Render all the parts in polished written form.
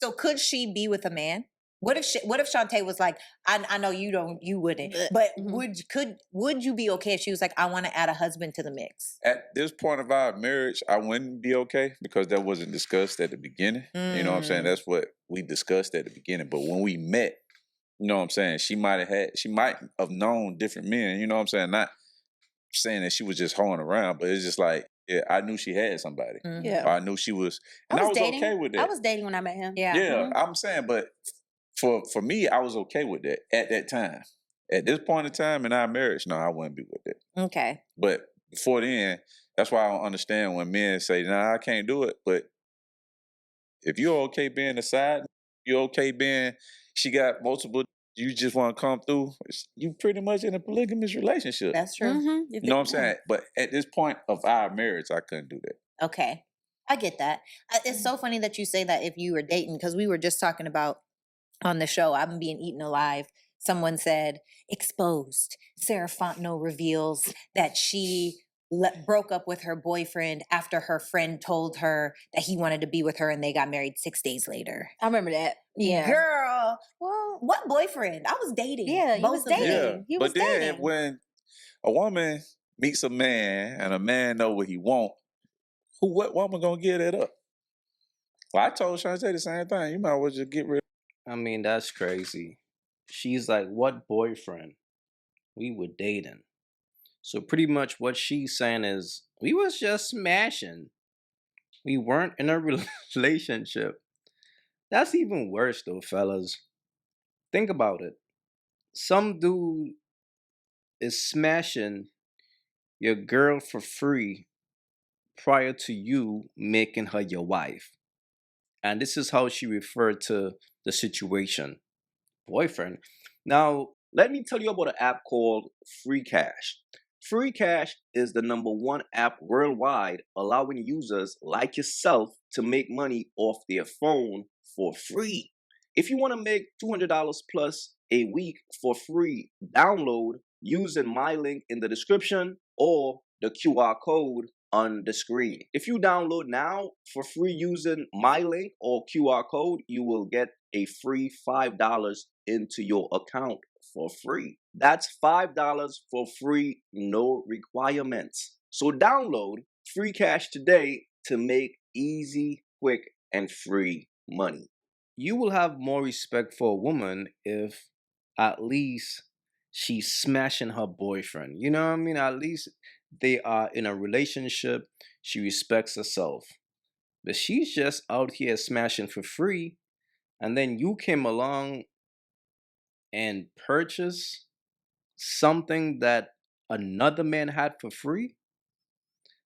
So could she be with a man? What if Shantae was like, I know you wouldn't, but would you be okay if she was like, I want to add a husband to the mix? At this point of our marriage, I wouldn't be okay because that wasn't discussed at the beginning. You know what I'm saying? That's what we discussed at the beginning. But when we met, you know what I'm saying, she might have known different men, you know what I'm saying? Not saying that she was just hoeing around, but it's just like, yeah, I knew she had somebody. Yeah. Or I knew she was, and I was dating. okay with that. I was dating when I met him. Yeah. Yeah, I'm saying, but for me, I was okay with that at that time. At this point in time in our marriage, no, I wouldn't be with it. Okay. But before then, that's why I don't understand when men say, nah, I can't do it. But if you're okay being a side, you're okay being, she got multiple, you just want to come through, you pretty much in a polygamous relationship. That's true. You know what I'm saying? But at this point of our marriage, I couldn't do that. Okay. I get that. It's so funny that you say that if you were dating, because we were just talking about on the show, I'm being eaten alive. Someone said, exposed. Sarah Fontenot reveals that she broke up with her boyfriend after her friend told her that he wanted to be with her and they got married 6 days later. I remember that. Yeah. Girl, well, what boyfriend? I was dating. Yeah, you was dating. Yeah. He was But then dating. when a woman meets a man and a man know what he want, what woman gonna give that up? Well, I told Shantae the same thing. You might as well just get rid. I mean, that's crazy. She's like, what boyfriend? We were dating. So pretty much what she's saying is, we was just smashing. We weren't in a relationship. That's even worse though, fellas. Think about it. Some dude is smashing your girl for free prior to you making her your wife. And this is how she referred to the situation. Boyfriend. Now, let me tell you about an app called Free Cash. Free Cash is the #1 app worldwide, allowing users like yourself to make money off their phone for free. If you want to make $200 plus a week for free, download using my link in the description or the QR code on the screen. If you download now for free using my link or QR code, you will get a free $5 into your account for free. That's $5 for free, no requirements. So download Free Cash today to make easy, quick, and free money. You will have more respect for a woman if at least she's smashing her boyfriend. You know what I mean? At least they are in a relationship. She respects herself. But she's just out here smashing for free. And then you came along and purchased something that another man had for free.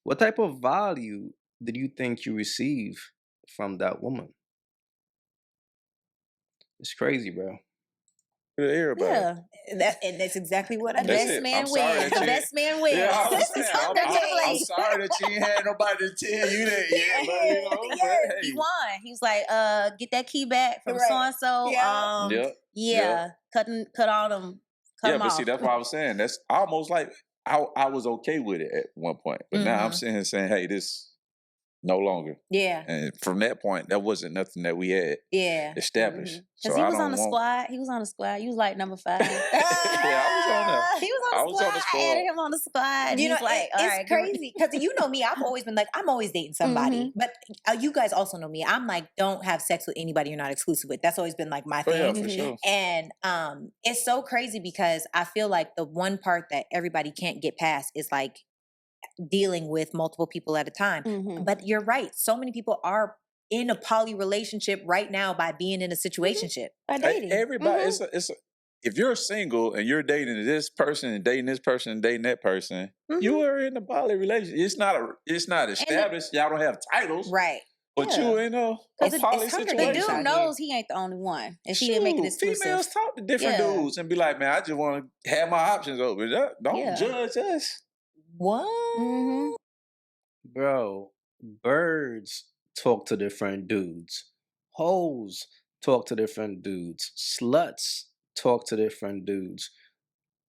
What type of value did you think you receive from that woman? It's crazy, bro. Everybody. Yeah, that's exactly what I That's did. it. man I'm sorry wins. that you- Best man wins. Yeah, I was This saying, is I'm congratulations. sorry that you ain't had nobody to tell you that yet, but you know, but hey. He won. He was like, get that key back from Right. so and so. Yeah. Cut all them. Cut Yeah, them but off. see, that's what I was saying. That's almost like I was okay with it at one point, but now I'm sitting here saying, hey, this no longer. Yeah. And from that point, that wasn't nothing that we had established. Because So he I was don't on the want... squad. He was on the squad. You was like number 5. Yeah, I was on there. He was on the squad. I added him on the squad. You know, like, it's crazy because you know me. I've always been like, I'm always dating somebody. But you guys also know me. I'm like, don't have sex with anybody you're not exclusive with. That's always been like my thing. Yeah, for sure. And it's so crazy because I feel like the one part that everybody can't get past is like dealing with multiple people at a time. But you're right. So many people are in a poly relationship right now by being in a situationship. By dating. Everybody, if you're single and you're dating this person and dating this person and dating that person, you are in a poly relationship. It's not established. Y'all don't have titles. Right. But you in a poly situation. The dude knows he ain't the only one. And she didn't make it exclusive. Females talk to different dudes and be like, man, I just want to have my options open. Don't judge us. What? Bro, birds talk to different dudes. Hoes talk to different dudes. Sluts talk to different dudes.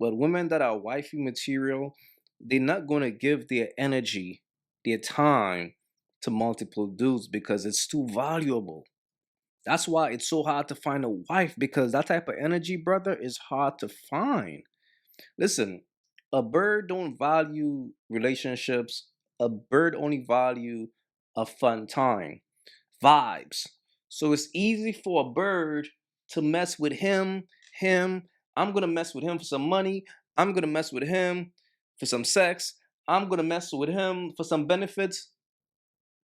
But women that are wifey material, they're not going to give their energy, their time to multiple dudes because it's too valuable. That's why it's so hard to find a wife, because that type of energy, brother, is hard to find. Listen, a bird don't value relationships. A bird only value a fun time, vibes. So it's easy for a bird to mess with him. I'm gonna mess with him for some money. I'm gonna mess with him for some sex. I'm gonna mess with him for some benefits,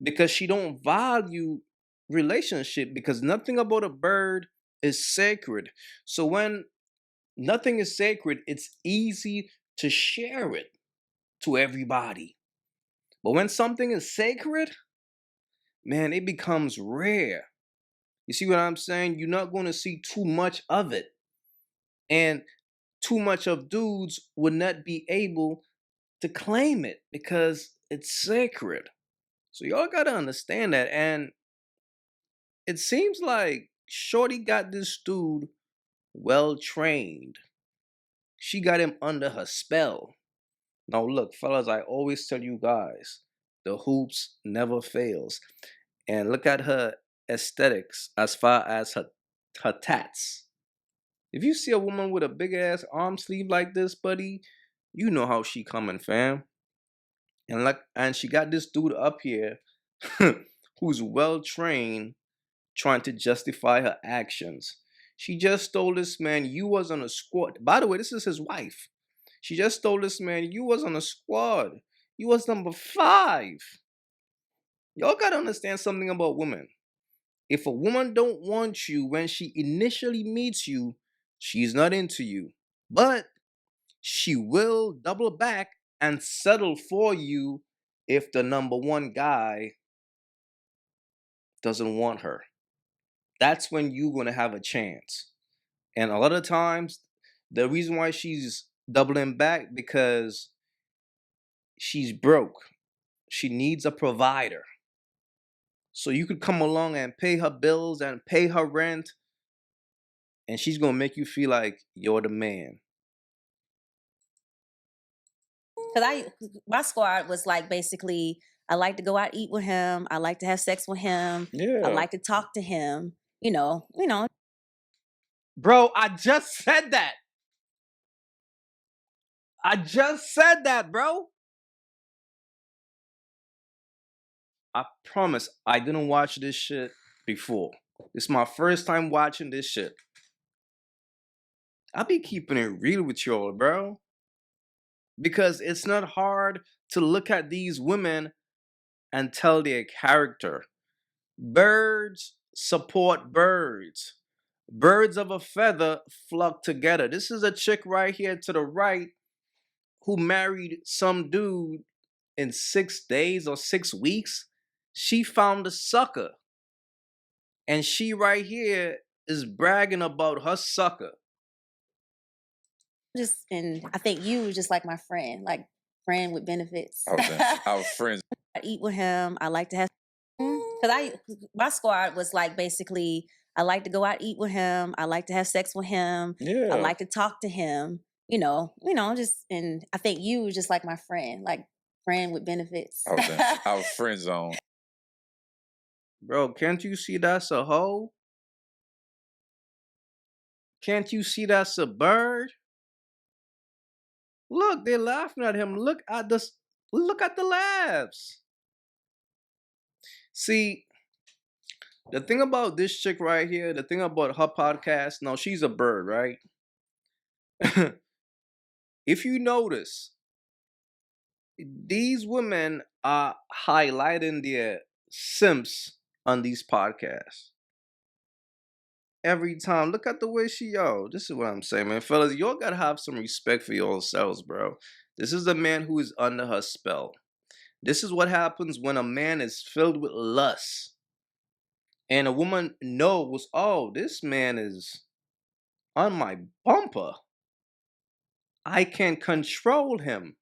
because she don't value relationship, because nothing about a bird is sacred. So when nothing is sacred, it's easy to share it to everybody. But when something is sacred, man, it becomes rare. You see what I'm saying? You're not going to see too much of it. And too much of dudes would not be able to claim it because it's sacred. So y'all got to understand that. And it seems like Shorty got this dude well trained. She got him under her spell. Now look, fellas, I always tell you guys, the hoops never fails. And look at her aesthetics as far as her tats. If you see a woman with a big ass arm sleeve like this, buddy, you know how she coming, fam. And she got this dude up here who's well trained, trying to justify her actions. She just told this man you was on a squad. By the way, this is his wife. She just told this man you was on a squad. You was number 5. Y'all gotta understand something about women. If a woman don't want you when she initially meets you, she's not into you. But she will double back and settle for you if the number 1 guy doesn't want her. That's when you're gonna have a chance. And a lot of times, the reason why she's doubling back, because she's broke. She needs a provider. So you could come along and pay her bills and pay her rent, and she's gonna make you feel like you're the man. Cause my squad was like basically, I like to go out eat with him. I like to have sex with him. Yeah. I like to talk to him. You know. Bro, I just said that. I just said that, bro. I promise I didn't watch this shit before. It's my first time watching this shit. I be keeping it real with y'all, bro. Because it's not hard to look at these women and tell their character. Birds support birds. Birds of a feather flock together. This is a chick right here to the right who married some dude in 6 days or 6 weeks. She found a sucker. And she right here is bragging about her sucker. And I think you was just like my friend, like friend with benefits. I was friends. I eat with him. I like to have. Cause my squad was like basically, I like to go out eat with him. I like to have sex with him. Yeah. I like to talk to him. And I think you was just like my friend, like friend with benefits. I was friend zone. Bro, can't you see that's a hoe? Can't you see that's a bird? Look, they're laughing at him. Look at the laughs. See, the thing about this chick right here, the thing about her podcast, now she's a bird, right? If you notice, these women are highlighting their simps on these podcasts. Every time, look at the way this is what I'm saying, man. Fellas, y'all gotta have some respect for yourselves, bro. This is a man who is under her spell. This is what happens when a man is filled with lust. And a woman knows, oh, this man is on my bumper. I can control him.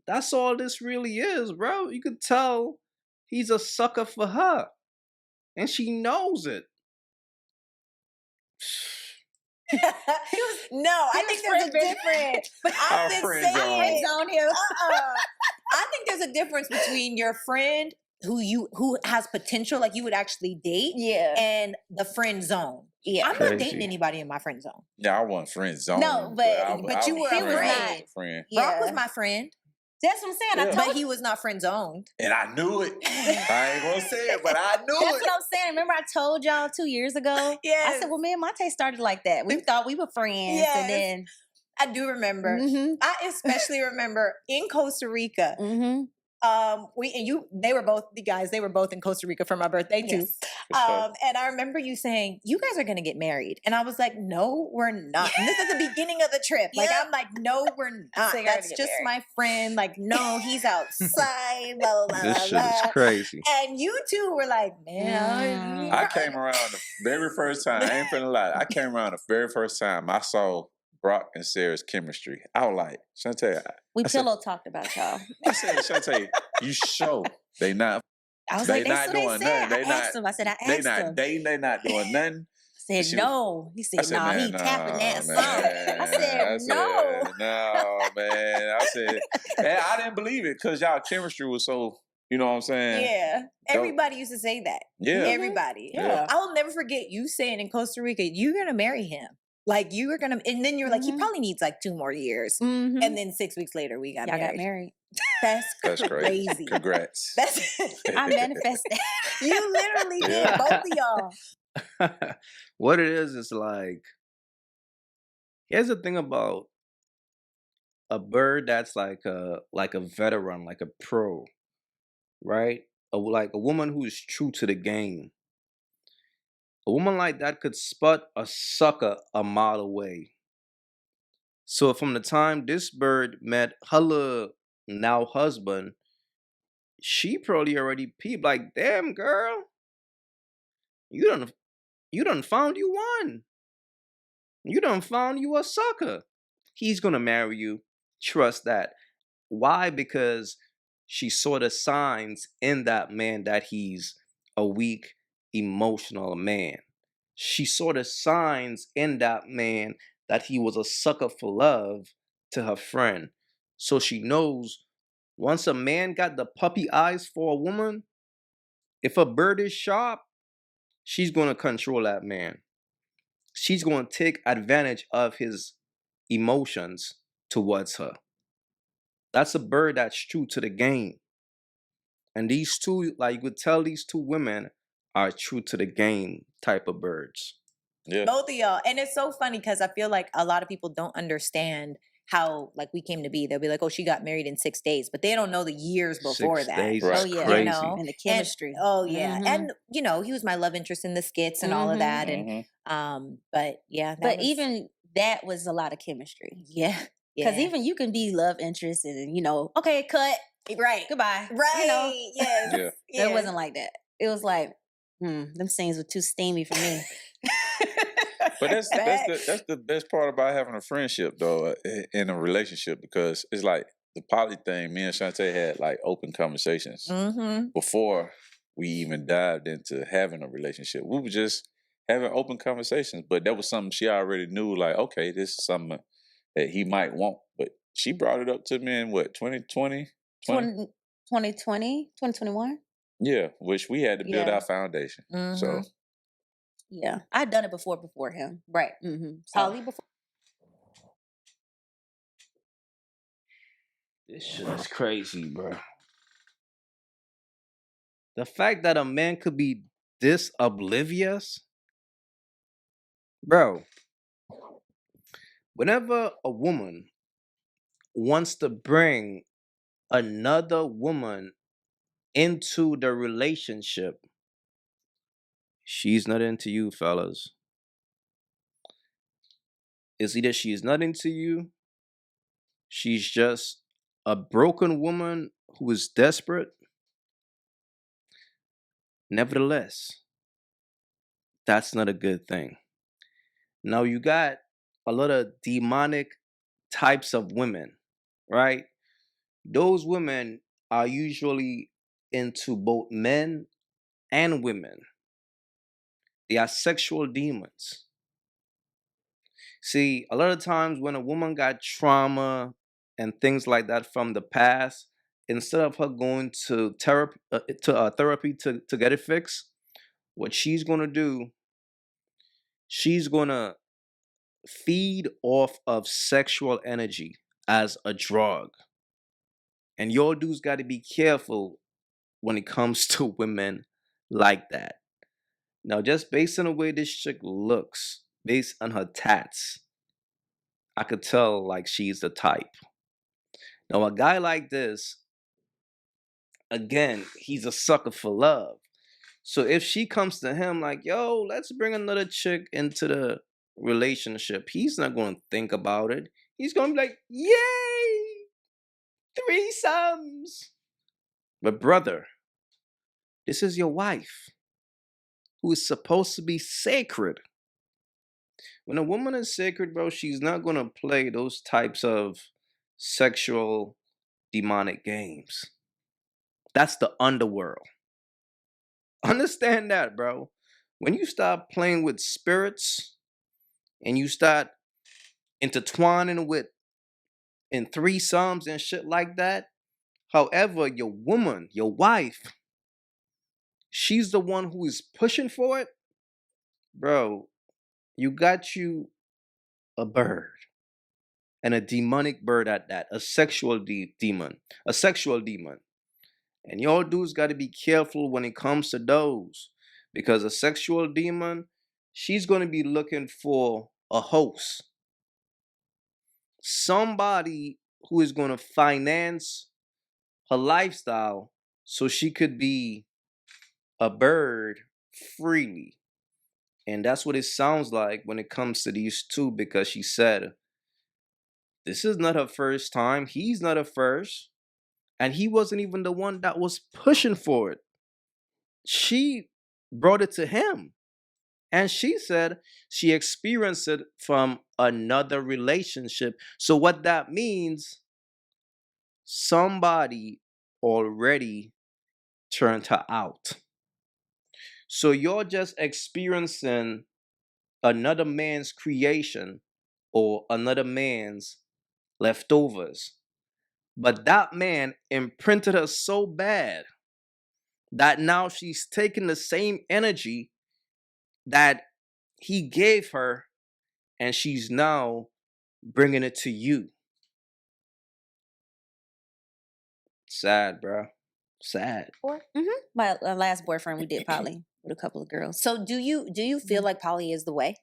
That's all this really is, bro. You could tell he's a sucker for her. And she knows it. I think there's a difference. But I've been saying on him. I think there's a difference between your friend who has potential, like you would actually date, Yeah. and the friend zone. Yeah. I'm not dating Crazy. anybody in my friend zone. Yeah, I wasn't friend zone. No, but but you were he a was friend. not. friend. Brock was Yeah. my friend, That's what I'm saying. I Yeah. told but he was not friend zoned. And I knew it. I ain't gonna say it, but I knew That's it. what I'm saying. Remember I told y'all 2 years ago? I Yes. said, well, me and Monte started like that. We thought we were friends. Yes. And then I do remember. I especially remember in Costa Rica. They were both in Costa Rica for my birthday too. Yes. For sure. And I remember you saying, you guys are gonna get married. And I was like, no, we're not. And this is the beginning of the trip. Like, Yeah. I'm like, no, we're not. So you're That's gonna get just married. my friend. Like, no, he's outside, blah, blah, blah, This blah, shit is blah. crazy. And you two were like, man, I came around the very first time. I ain't finna lie. I came around the very first time I saw Brock and Sarah's chemistry. I was like, Shantae, We I said- pillow talked about y'all. I said, Shantae, you show they not. I was They like, that's not what doing they said. nothing. They I asked not- him. I said, I They asked not him. dating. They not doing nothing. I said, she- no. He I said, said, nah, man, he tapping that man. song. I said, no. No, man. I said, and I didn't believe it because y'all chemistry was so, you know what I'm saying? yeah. Everybody used to say that. Yeah. Everybody. Yeah. I will never forget you saying in Costa Rica, you're gonna marry him. Like you were gonna, and then you're like, he probably needs like 2 more years. Mhm. And then 6 weeks later, we got Y'all married. got married. That's crazy. crazy. Congrats. That's I manifested. you literally did, Yeah. both of y'all. What it is like, here's the thing about a bird that's like a veteran, like a pro, right? Like a woman who is true to the game. A woman like that could spot a sucker a mile away. So from the time this bird met her now husband, she probably already peeped like, damn girl, you done found you one. You done found you a sucker. He's gonna marry you. Trust that. Why? Because she saw the signs in that man that he's a weak, emotional man. She saw the signs in that man that he was a sucker for love to her friend. So she knows once a man got the puppy eyes for a woman, if a bird is sharp, she's going to control that man. She's going to take advantage of his emotions towards her. That's a bird that's true to the game. And these two, like you could tell these two women are true to the game type of birds. Yeah. Both of y'all. And it's so funny because I feel like a lot of people don't understand how like we came to be. They'll be like, oh, she got married in 6 days, but they don't know the years before 6 that. days Right. is Oh, yeah. crazy. You know? And the chemistry. Oh yeah. Mhm. And you know, he was my love interest in the skits and all of that. Mhm. And but yeah, that But was- even that was a lot of chemistry. yeah. Because Yeah. even you can be love interest and, okay, cut. right. Goodbye. Right. Yes. Yeah. It yes. wasn't like that. It was like, them scenes were too steamy for me. But that's the best part about having a friendship though in a relationship because it's like the poly thing. Me and Shantae had like open conversations Mm-hmm. before we even dived into having a relationship. We were just having open conversations, but that was something she already knew. Like, okay, this is something that he might want. But she brought it up to me in what 2020, 2020, 2021? yeah, which we had to build Yeah. our foundation. So Mhm. Yeah. I'd done it before him. Right. Mm-hmm. Polly before. This shit is crazy, bro. The fact that a man could be this oblivious, bro. Whenever a woman wants to bring another woman into the relationship, she's not into you, fellas. It's either she's not into you, she's just a broken woman who is desperate. Nevertheless, that's not a good thing. Now you got a lot of demonic types of women, right? Those women are usually into both men and women. They are sexual demons. See, a lot of times when a woman got trauma and things like that from the past, instead of her going to therapy to get it fixed, what she's gonna do, she's gonna feed off of sexual energy as a drug. And your dudes got to be careful when it comes to women like that. Now, just based on the way this chick looks, based on her tats, I could tell like she's the type. Now, a guy like this, again, he's a sucker for love. So if she comes to him like, yo, let's bring another chick into the relationship, he's not going to think about it. He's going to be like, yay, threesomes. But brother, this is your wife who is supposed to be sacred. When a woman is sacred, bro, she's not going to play those types of sexual demonic games. That's the underworld. Understand that, bro. When you start playing with spirits and you start intertwining with in threesomes and shit like that, however, your woman, your wife, she's the one who is pushing for it, bro, you got you a bird. And a demonic bird at that, a sexual demon, a sexual demon. And y'all dudes got to be careful when it comes to those, because a sexual demon, she's going to be looking for a host, somebody who is going to finance her lifestyle so she could be a bird freely. And that's what it sounds like when it comes to these two, because she said, this is not her first time. He's not her first. And he wasn't even the one that was pushing for it. She brought it to him. And she said she experienced it from another relationship. So what that means, somebody already turned her out. So you're just experiencing another man's creation or another man's leftovers. But that man imprinted her so bad that now she's taking the same energy that he gave her and she's now bringing it to you. Sad, bro. Sad. My last boyfriend, we did poly with a couple of girls. So do you feel like poly is the way?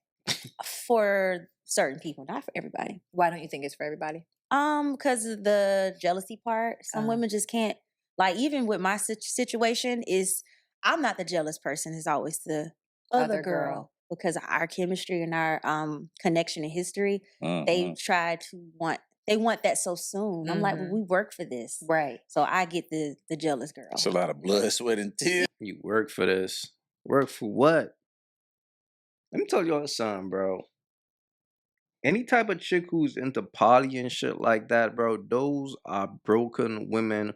For certain people, not for everybody. Why don't you think it's for everybody? Because of the jealousy part. Some women just can't. Like, even with my situation, is I'm not the jealous person. It's always the other girl, because of our chemistry and our connection and history. They try to want that so soon. I'm like, well, we work for this, Right. so I get the jealous girl. It's a lot of blood, sweat, and tears. You work for this. Work for what? Let me tell y'all something, bro. Any type of chick who's into poly and shit like that, bro, those are broken women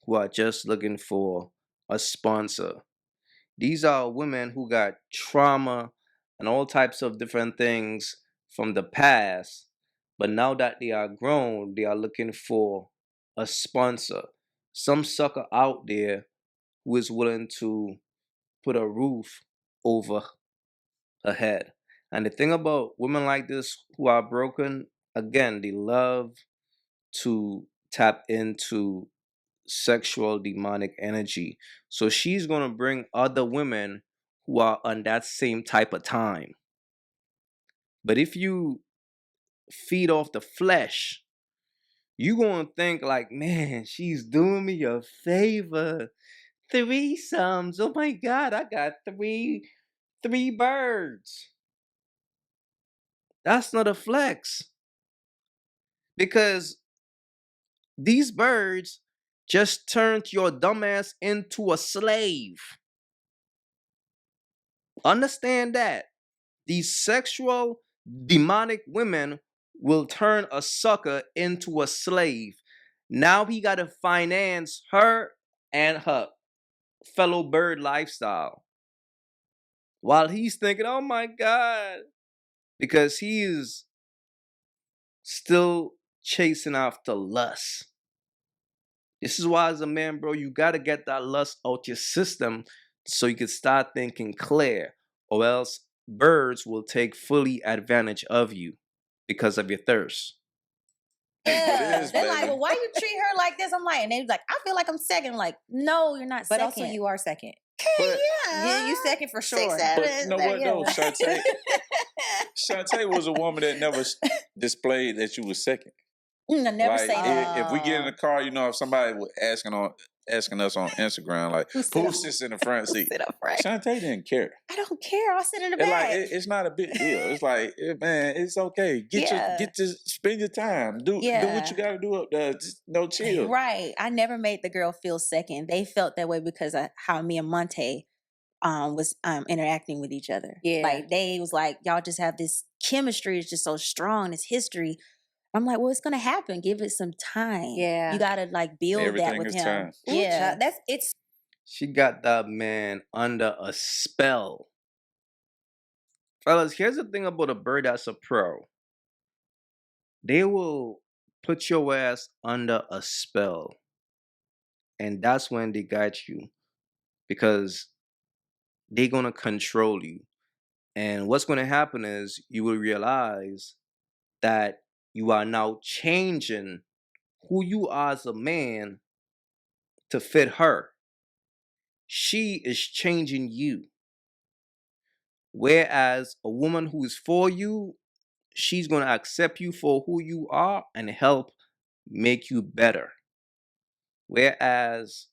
who are just looking for a sponsor. These are women who got trauma and all types of different things from the past, but now that they are grown, they are looking for a sponsor. Some sucker out there who is willing to put a roof over her head. And the thing about women like this who are broken, again, they love to tap into sexual demonic energy. So she's going to bring other women who are on that same type of time. But if you feed off the flesh, you're going to think like, man, she's doing me a favor. Threesomes. Oh my God, I got three birds. That's not a flex. Because these birds just turned your dumbass into a slave. Understand that. These sexual, demonic women will turn a sucker into a slave. Now he got to finance her and her fellow bird lifestyle. While he's thinking, oh my God, because he is still chasing after lust. This is why, as a man, bro, you gotta get that lust out your system so you can start thinking clear, or else birds will take fully advantage of you because of your thirst. Yeah. is, They're like, baby. well, why you treat her like this? I'm like, and they're like, I feel like I'm second. I'm like, no, you're not But second. also you are second. But Yeah, you second for sure. 6, 7, but you know what though, Shantae was a woman that never displayed that you was second. I never Like say that. if we get in the car, if somebody was asking us on Instagram, like Who sit who up- sits in the front seat, Sit up right. Shantae didn't care. I don't care. I'll sit in the It's back. like it's not a big deal. It's like man, it's okay. Get to spend your time. Do what Yeah. you got to do up there. Just chill. Right. I never made the girl feel second. They felt that way because of how me and Monte was interacting with each other. Yeah. Like they was like, y'all just have this chemistry, it's just so strong, this history. I'm like, well, it's gonna happen. Give it some time. Yeah. You gotta like build that Everything with is him. time. Ooh, Yeah. child, it's She got that man under a spell. Fellas, here's the thing about a bird that's a pro. They will put your ass under a spell. And that's when they got you. Because they're going to control you. And what's going to happen is you will realize that you are now changing who you are as a man to fit her. She is changing you. Whereas a woman who is for you, she's going to accept you for who you are and help make you better. Whereas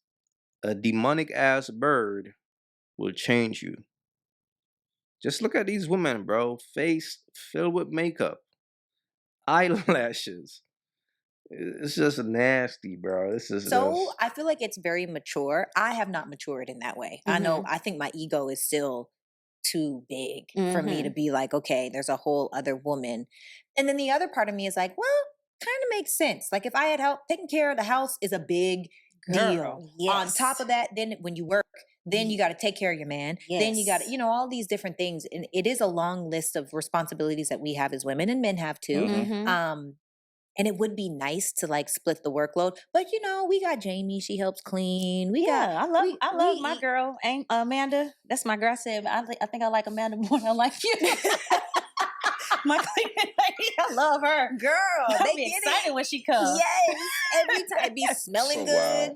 a demonic ass bird will change you. Just look at these women, bro. Face filled with makeup, eyelashes. It's just nasty, bro. This is so just... I feel like it's very mature. I have not matured in that way. I know, I think my ego is still too big for me to be like, okay, there's a whole other woman. And then the other part of me is like, well, kind of makes sense. Like if I had help, taking care of the house is a big deal. On top of that, then when you work, then you got to take care of your man. Then you got to, all these different things. And it is a long list of responsibilities that we have as women, and men have too. And it would be nice to like split the workload, but we got Jamie. She helps clean. I love my girl, Amanda. That's my girl. I said I think I like Amanda more than I like you. My cleaning lady, I love her. Girl, I'll they be get excited it when she comes. Yes, every time it be smelling So good.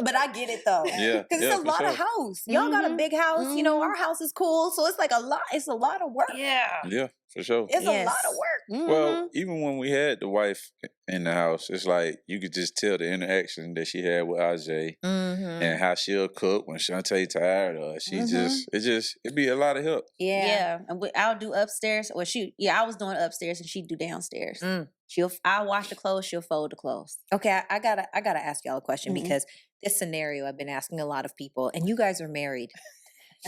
But I get it though. Yeah, Because it's a for lot sure. of house. Y'all got a big house. Our house is cool. So it's like a lot. It's a lot of work. Yeah, for sure. It's a lot of work. Well, even when we had the wife in the house, it's like you could just tell the interaction that she had with Ajay and how she'll cook when Shantae tired, or it'd be a lot of help. Yeah. And I'll do upstairs, or I was doing upstairs and she'd do downstairs. I'll wash the clothes, she'll fold the clothes. Okay, I gotta ask y'all a question because this scenario I've been asking a lot of people, and you guys are married.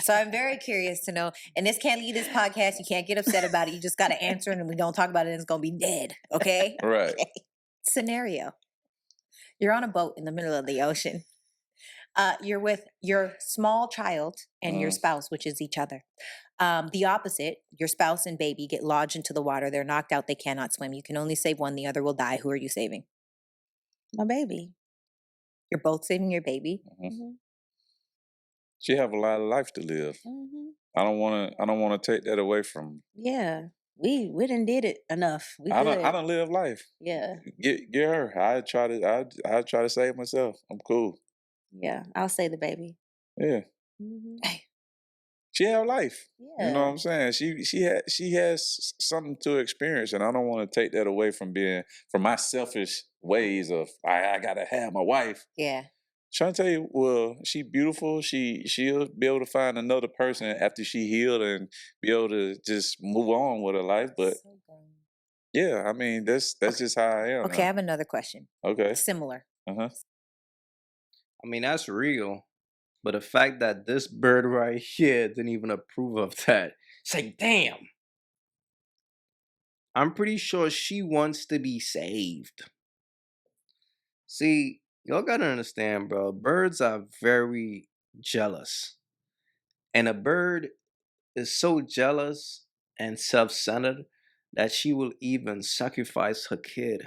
So I'm very curious to know, and this can't leave this podcast. You can't get upset about it. You just got to answer it, and we don't talk about it, and it's going to be dead. Okay? Right. Okay. Scenario. You're on a boat in the middle of the ocean. You're with your small child and your spouse, which is each other. The opposite, your spouse and baby get lodged into the water. They're knocked out. They cannot swim. You can only save one. The other will die. Who are you saving? My baby. You're both saving your baby. She have a lot of life to live. I don't want to take that away from. Yeah, we done did it enough. I don't live life. Yeah, Get her. I try to save myself. I'm cool. Yeah, I'll say the baby. Yeah. She have life. Yeah. You know what I'm saying? She has something to experience, and I don't want to take that away from my selfish ways of I gotta have my wife. Yeah. Shantae, well, she beautiful. She'll be able to find another person after she healed and be able to just move on with her life. But yeah, I mean that's just how I am. Okay, I have another question. Okay. Similar. Uh-huh. I mean, that's real. But the fact that this bird right here didn't even approve of that, it's like, damn. I'm pretty sure she wants to be saved. See, y'all gotta understand, bro. Birds are very jealous. And a bird is so jealous and self-centered that she will even sacrifice her kid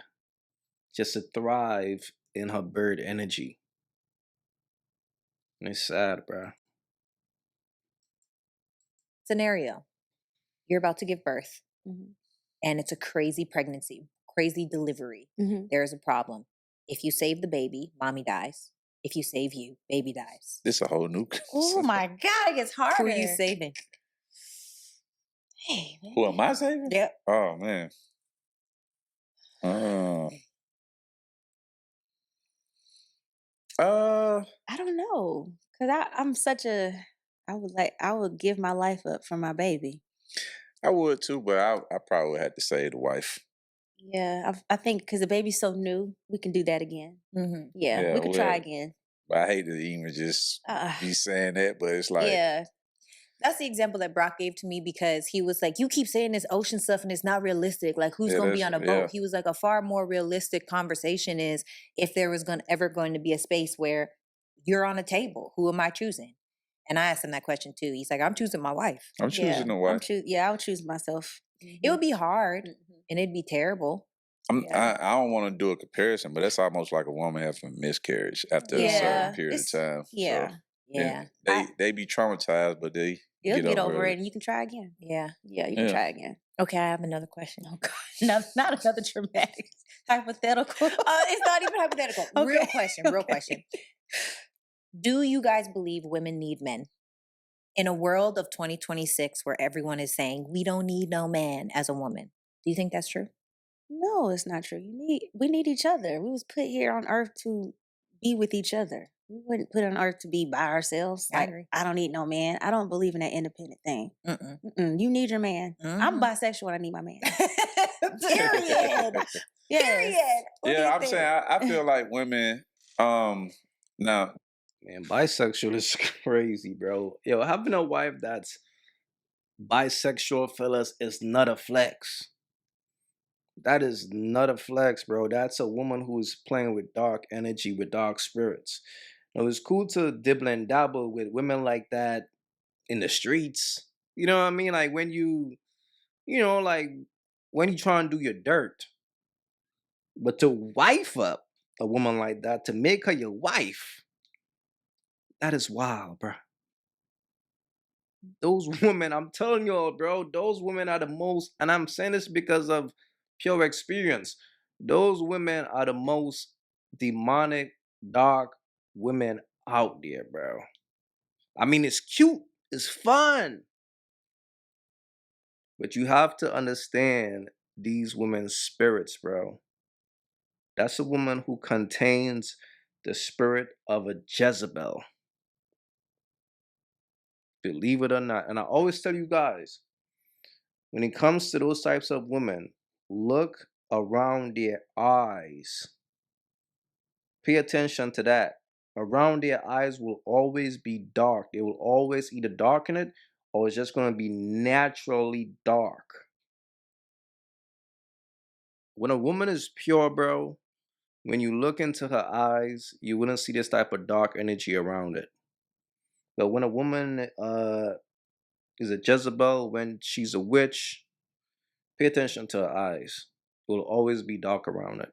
just to thrive in her bird energy. And it's sad, bro. Scenario: you're about to give birth, Mhm. and it's a crazy pregnancy, crazy delivery. Mhm. There's a problem. If you save the baby, mommy dies. If you save you, baby dies. This a whole new. Oh my God, it gets harder. Who are you saving? Hey, Who man. am I saving? Yep. Oh man. Uh, I don't know, cause I'm such a. I would give my life up for my baby. I would too, but I probably would have to say the wife. Yeah, I think because the baby's so new, we can do that again. Mm-hmm. Yeah, Yeah, we could try well, again. I hate to even just Uh, be saying that, but it's like, yeah, That's the example that Brock gave to me because he was like, you keep saying this ocean stuff and it's not realistic. Like, who's yeah, going to be that's on a yeah. boat? He was like, a far more realistic conversation is if there was ever going to be a space where you're on a table, who am I choosing? And I asked him that question too. He's like, I'm choosing my wife. I'm yeah. choosing the wife. I would choose myself. It would be hard Mhm. and it'd be terrible. Yeah. I don't want to do a comparison, but that's almost like a woman having a miscarriage after a Yeah, certain period of it's- time. yeah. So, Yeah. they be traumatized, but they You'll get over over it it. and you can try again. Yeah. Yeah, you can Yeah. try again. Okay, I have another question. Oh God, not another dramatic hypothetical. It's not even hypothetical. Real Okay, question. Real okay. question. Do you guys believe women need men? In a world of 2026 where everyone is saying we don't need no man as a woman, do you think that's true? No, it's not true. We need each other. We was put here on earth to be with each other. We weren't put on earth to be by ourselves. I Like agree. I don't need no man. I don't believe in that independent thing. Mm-mm. You need your man. I'm Mhm. bisexual. I need my man. Period. Yes. Period. What do Yeah, you I'm think? saying I feel like women. Now Man, bisexual is crazy, bro. Yo, having a wife that's bisexual, fellas, is not a flex. That is not a flex, bro. That's a woman who is playing with dark energy, with dark spirits. Now, it's cool to dibble and dabble with women like that in the streets. You know what I mean? Like like when you try and do your dirt. But to wife up a woman like that, to make her your wife, that is wild, bro. Those women, I'm telling y'all, bro, those women are the most, and I'm saying this because of pure experience. Those women are the most demonic, dark women out there, bro. I mean, it's cute, it's fun, but you have to understand these women's spirits, bro. That's a woman who contains the spirit of a Jezebel. Believe it or not. And I always tell you guys, when it comes to those types of women, look around their eyes. Pay attention to that. Around their eyes will always be dark. They will always either darken it or it's just going to be naturally dark. When a woman is pure, bro, when you look into her eyes, you wouldn't see this type of dark energy around it. But when a woman is a Jezebel, when she's a witch, pay attention to her eyes. It will always be dark around it.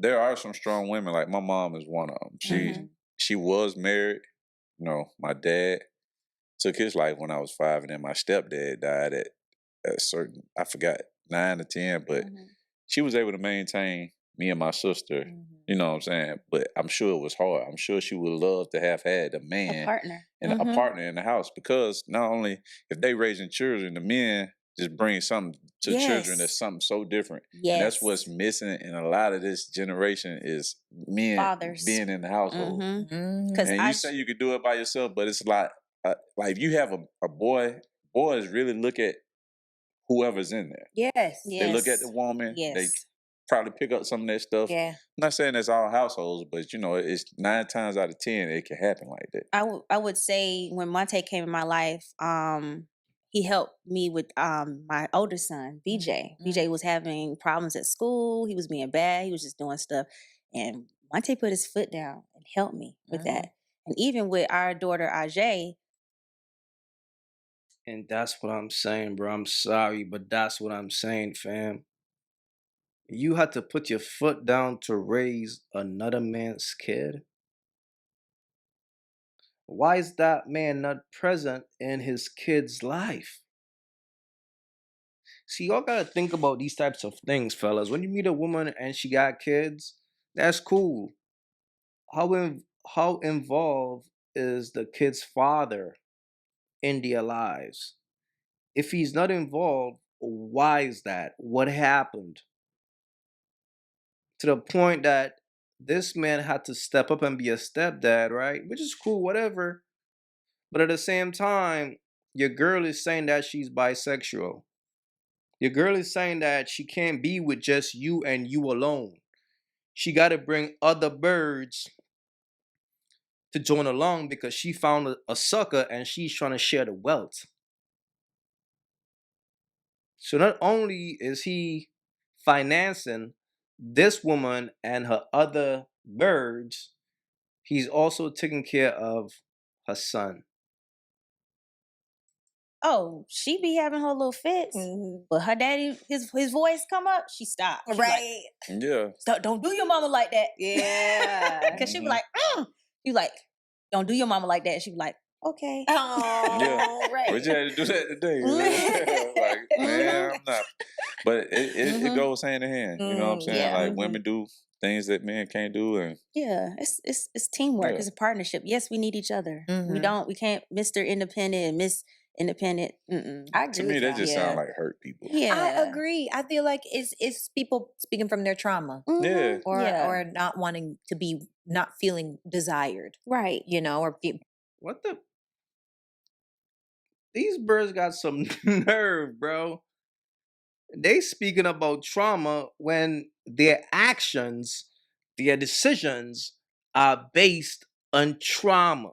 there are some strong women. Like my mom is one of them. She was married. My dad took his life when I was 5, and then my stepdad died at a certain, I forgot, 9 or 10, but she was able to maintain me and my sister. You know what I'm saying? But I'm sure it was hard. I'm sure she would love to have had a A man partner. and a partner in the house, because not only if they raising children, the men just bring something to children that's Yes. something so different. And Yes. that's what's missing in a lot of this generation is men Fathers. being in the household. Because And you say you could do it by yourself, but it's like if you have a boy, boys really look at whoever's in there. Yes. They look at the woman. They Yes. probably pick up some of that stuff. Yeah. I'm not saying that's all households, but it's 9 times out of 10 it can happen like that. I would say when Monte came in my life, he helped me with my older son, VJ. VJ was having problems at school. He was being bad. He was just doing stuff. And Monte put his foot down and helped me with that. And even with our daughter, Ajay. And that's what I'm saying, bro. I'm sorry, but that's what I'm saying, fam. You had to put your foot down to raise another man's kid? Why is that man not present in his kid's life? See, y'all gotta think about these types of things, fellas. When you meet a woman and she got kids, that's cool. How involved is the kid's father in their lives? If he's not involved, why is that? What happened? To the point that this man had to step up and be a stepdad, right? Which is cool, whatever. But at the same time, your girl is saying that she's bisexual. Your girl is saying that she can't be with just you and you alone. She got to bring other birds to join along because she found a sucker and she's trying to share the wealth. So not only is he financing this woman and her other birds, he's also taking care of her son. Oh, she be having her little fits, but her daddy, his voice come up, she stops. She Right. Like, Yeah. don't do your mama like that. Yeah. Because she be like, you like, don't do your mama like that. She be like, okay. Oh, Yeah. right. But you had to do that today. Like, man, I'm not. But it goes hand in hand. You know what I'm saying? Yeah. Like women do things that men can't do, and Yeah, it's teamwork. Yeah. It's a partnership. Yes, we need each other. Mhm. We can't Mr. Independent and Miss Independent. I agree to me with that that. just Yeah. sound like hurt people. Yeah, I agree. I feel like it's people speaking from their trauma Yeah. or not wanting to be not feeling desired, right. you know, or What the? These birds got some nerve, bro. They speaking about trauma when their actions, their decisions are based on trauma.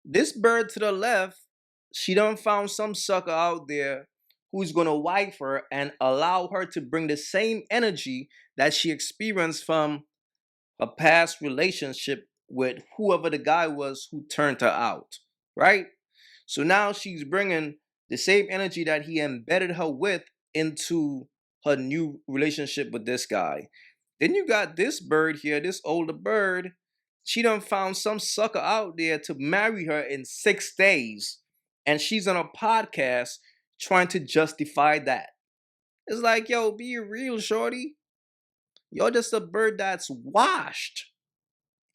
This bird to the left, she done found some sucker out there who's gonna wife her and allow her to bring the same energy that she experienced from a past relationship with whoever the guy was who turned her out, right? So now she's bringing the same energy that he embedded her with into her new relationship with this guy. Then you got this bird here, this older bird. She done found some sucker out there to marry her in 6 days. And she's on a podcast trying to justify that. It's like, yo, be real, shorty. You're just a bird that's washed.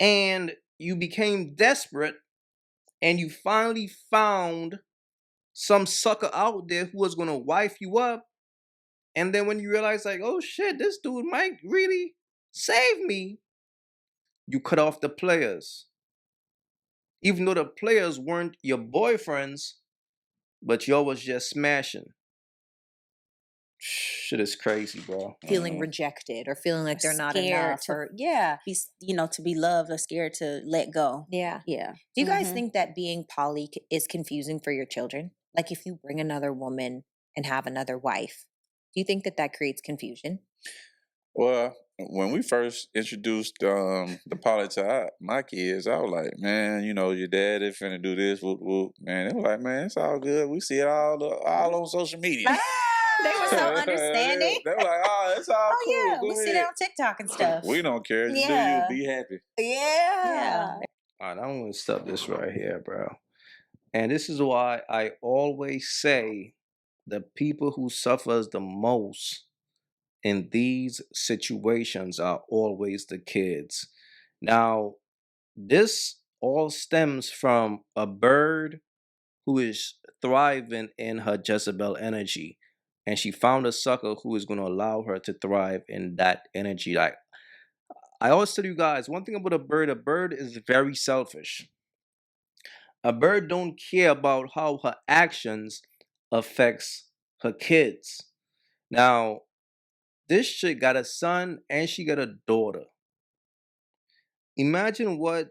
And you became desperate and you finally found some sucker out there who was gonna wife you up. And then when you realize, like, oh shit, this dude might really save me, you cut off the players. Even though the players weren't your boyfriends, but y'all was just smashing. Shit is crazy, bro. feeling rejected or feeling like they're not enough to or yeah. be, to be loved or scared to let go. Yeah. Yeah. Do you guys think that being poly is confusing for your children? Like if you bring another woman and have another wife, do you think that creates confusion? Well, when we first introduced the poly to my kids, I was like, man, you know, your dad is finna do this, whoop, whoop. Man, they were like, man, it's all good. We see it all on social media. They were so understanding. They were like, oh, it's all cool. Yeah, Go we see ahead. that on TikTok and stuff. We don't care. Just Yeah. do you. Be happy. Yeah. All right, I'm gonna stop this right here, bro. And this is why I always say the people who suffers the most in these situations are always the kids. Now, this all stems from a bird who is thriving in her Jezebel energy. And she found a sucker who is going to allow her to thrive in that energy. Like I always tell you guys, one thing about a bird is very selfish. A bird don't care about how her actions affects her kids. Now, this chick got a son and she got a daughter. Imagine what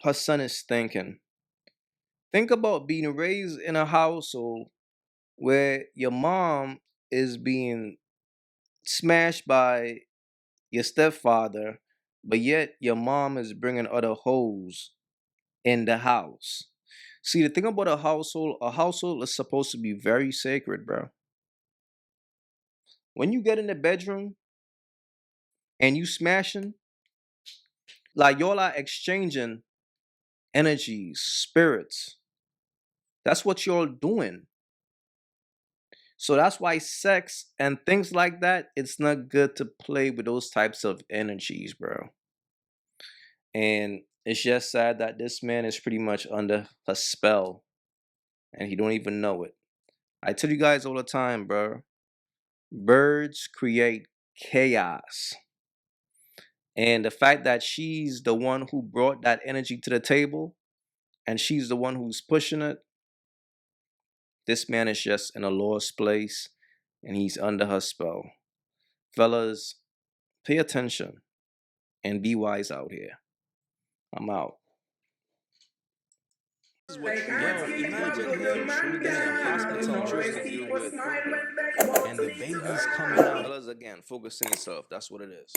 her son is thinking. Think about being raised in a household where your mom is being smashed by your stepfather, but yet your mom is bringing other hoes in the house. See, the thing about a household is supposed to be very sacred, bro. when you get in the bedroom and you smashing, like y'all are exchanging energies, spirits. That's what y'all doing. So that's why sex and things like that, it's not good to play with those types of energies, bro. And it's just sad that this man is pretty much under a spell and he don't even know it. I tell you guys all the time, bro. Birds create chaos. And the fact that she's the one who brought that energy to the table and she's the one who's pushing it, this man is just in a lost place and he's under her spell. Fellas, pay attention and be wise out here. I'm out. Yo, imagine him being in a hospital trying to deal with and the baby's coming out. Fellas, again, focus on yourself. That's what it is.